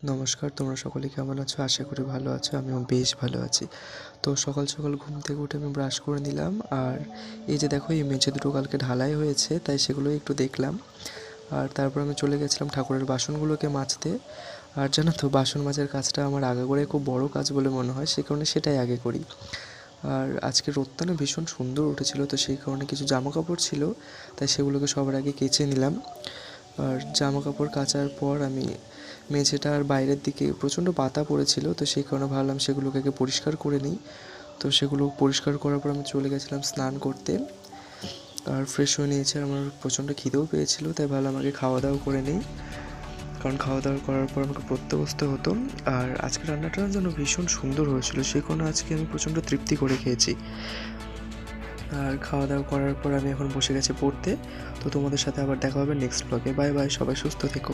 নমস্কার, তোমরা সকলে কেমন আছো? আশা করি ভালো আছো। আমিও বেশ ভালো আছি। তো সকাল সকাল ঘুম থেকে উঠে আমি ব্রাশ করে নিলাম। আর এই যে দেখো, এই মেঝে দুটো কালকে ঢালাই হয়েছে, তাই সেগুলোই একটু দেখলাম। আর তারপর আমি চলে গেছিলাম ঠাকুরের বাসনগুলোকে মাজতে। আর জানো তো, বাসন মাজার কাজটা আমার আগাগোড়াই খুব বড় কাজ বলে মনে হয়, সে কারণে সেটাই আগে করি। আর আজকে রোদটা না ভীষণ সুন্দর উঠেছিল, তো সেই কারণে কিছু জামা কাপড় ছিল, তাই সেগুলোকে সবার আগে কেচে নিলাম। আর জামা কাপড় কাচার পর আমি মেঝেটা আর বাইরের দিকে প্রচণ্ড পাতা পড়েছিল, তো সেই কারণে ভাবলাম সেগুলোকে আগে পরিষ্কার করে নিই। তো সেগুলো পরিষ্কার করার পর আমি চলে গেছিলাম স্নান করতে। আর ফ্রেশ হয়ে নিয়েছি, আর আমার প্রচণ্ড খিদেও পেয়েছিল, তাই ভাবলাম আগে খাওয়া দাওয়া করে নিই, কারণ খাওয়া দাওয়া করার পর আমাকে পড়তে বসতে হতো। আর আজকে রান্নাটা যেন ভীষণ সুন্দর হয়েছিল, সেই কারণে আজকে আমি প্রচণ্ড তৃপ্তি করে খেয়েছি। আর খাওয়া দাওয়া করার পর আমি এখন বসে গেছি পড়তে। তো তোমাদের সাথে আবার দেখা হবে নেক্সট ব্লগে। বাই বাই, সবাই সুস্থ থেকো।